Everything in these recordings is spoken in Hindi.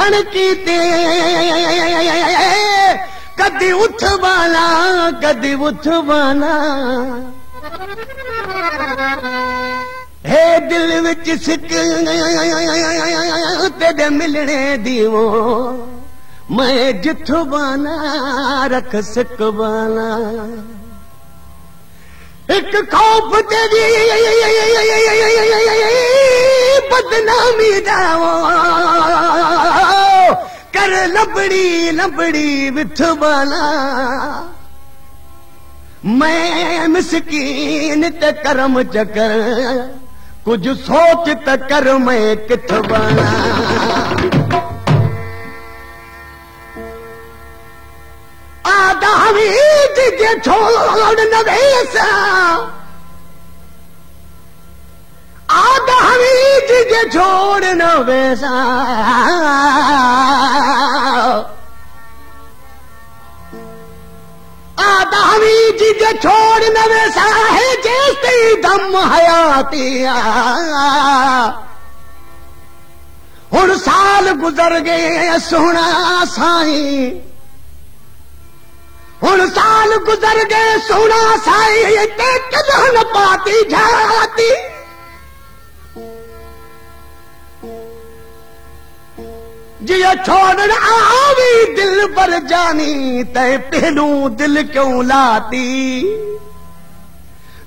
बन कीते कदी उठवाना कदी उठवाना हे दिल विच सिक तेरे मिलने दीवो मैं जिठवाना रख सकवाना एक खौफ तेरी बदनामी दावो कर लबड़ी लबड़ी विठवाना मैं मिसकीन ते करम चकर कुछ सोच त कर मैं किठवाना आदावी जिजे छोड़ न वेसा आदावी जिजे छोड़ न वेसा आदावी जिजे छोड़ न वैसा है जैसे दम हयातिया हुण साल गुजर गए सोना साई हुण साल गुजर गए सोना साई ते कदन पाती जाती जिया छोड़ आवी दिल पर जानी तय पहलू दिल क्यों लाती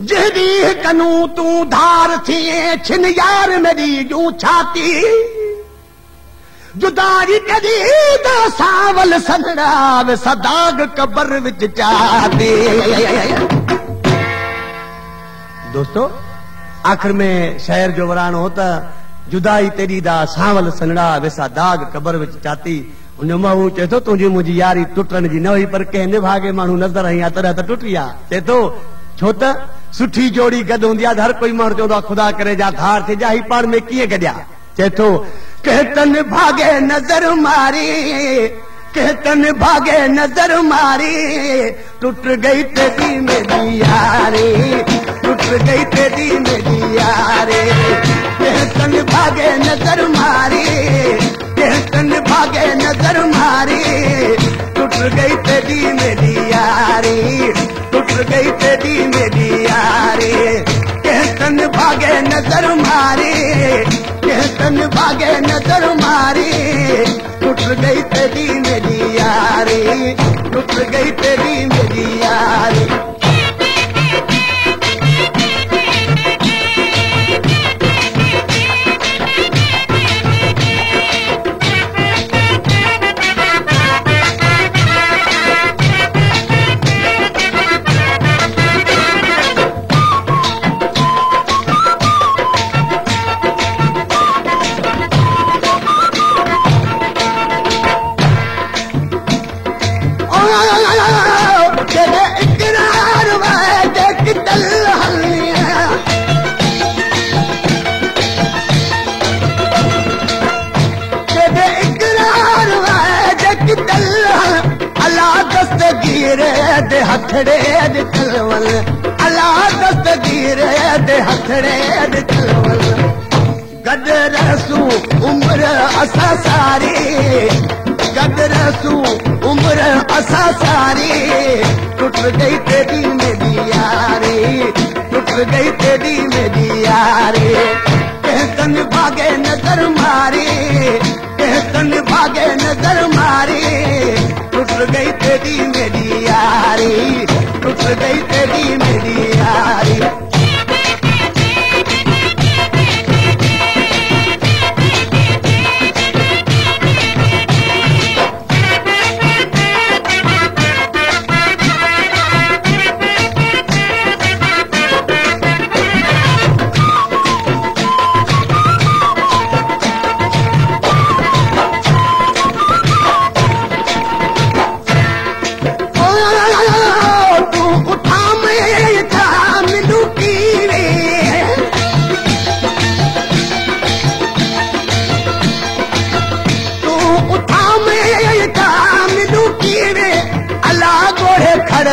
जहदी कनू तू धार थी छिन यार मेरी यूं छाती जुदारी कदी दा सावल सनड़ा सदाग कबर विच चाहती। दोस्तों आखिर में शहर जो वरान होता जुदाई तेरी दा सावल सनड़ा वैसा दाग कबर विच चाती उन मां चए थो तुंहिंजी मुंहिंजी यारी टुटण जी न हुई पर कंहिं निभागे माण्हू नज़र आई तॾहिं त टुटी आ चए थो छो त सुठी जोड़ी गॾु हूंदी आहे हर कोई माण्हू चवंदो आहे खुदा करे जा धार थिए जा ही पाण में कीअं गॾिया चए थो कहतन भागे नजर मारी कहतन भागे नजर मारी टूट गई तेरी मेरी यारी टूट गई तेरी मेरी यारी कहतन भागे नजर मारी कहतन भागे नजर मारी टूट गई तेरी मेरी यारी टूट गई तेरी मेरी यारी कहतन भागे नजर मारी कहतन भागे नजर मारी टूट गई तेरी मेरी यारी टूट गई तेरी मेरी यारी दे हथड़े दे चलवल अल्लाह दस्तगीर दे हथड़े दे चलवल गद रहसू उम्र असा सारी गद रहसू उम्र असा सारी टूट गई तेरी मेरी यारी टूट गई तेरी मेरी यारी कहतन भागे नजर मारी कहतन भागे नजर मारी टूट गई तेरी मेरी यारी टूट गई तेरी मेरी यारी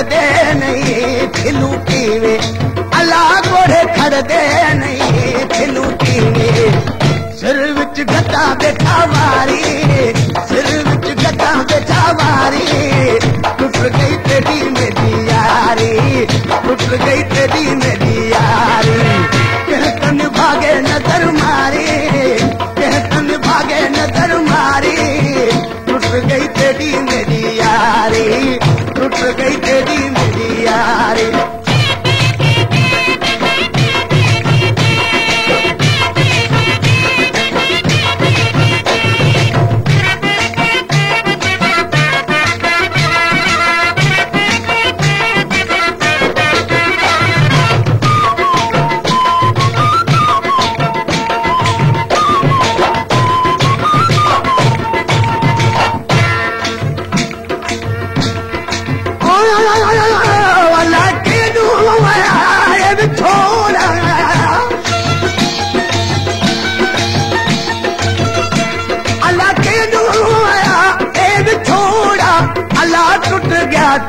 दे नहीं खिलू कीवे अल्लाह गोड़े खड़ दे नहीं खिलू कीवे सिर विच गद्दा बैठा वारी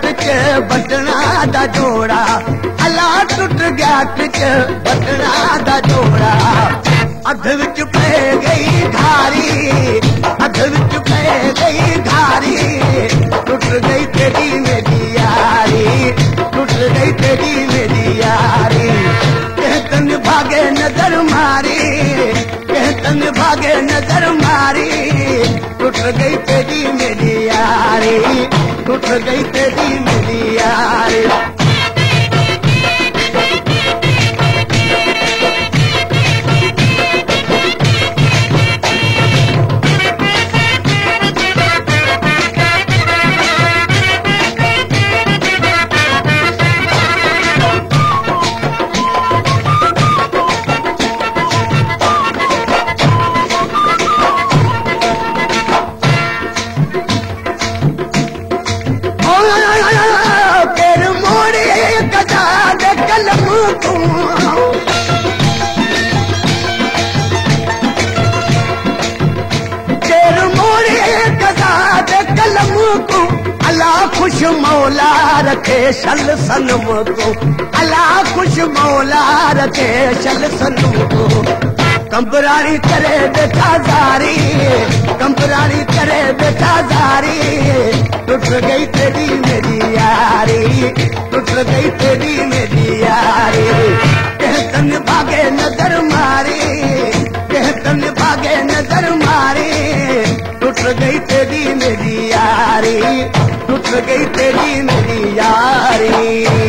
टिच बटना दा जोड़ा, अला टुट गया टिच बटना दा जोड़ा। अध विच पै गई घारी, अध विच पै गई घारी, टुट गई तेरी मेरी यारी, टुट गई तेरी मेरी यारी। कहतन भागे नजर मारी, कहतन भागे नजर मारी, टुट गई तेरी मेरी यारी, टुट गई तेरी मेरी यारी। अला खुश मौला रखे शल सनम को, अला खुश मौला रखे शल सनम को। कंबरानी करे बेटा जारी, कंबरानी करे बेटा जारी, टूट गई तेरी मेरी यारी, टूट गई तेरी मेरी यारी। कहतन भागे नजर मारी, कहतन भागे नजर मारी, टूट गई तेरी मेरी यारी, टूट गई तेरी मेरी यारी।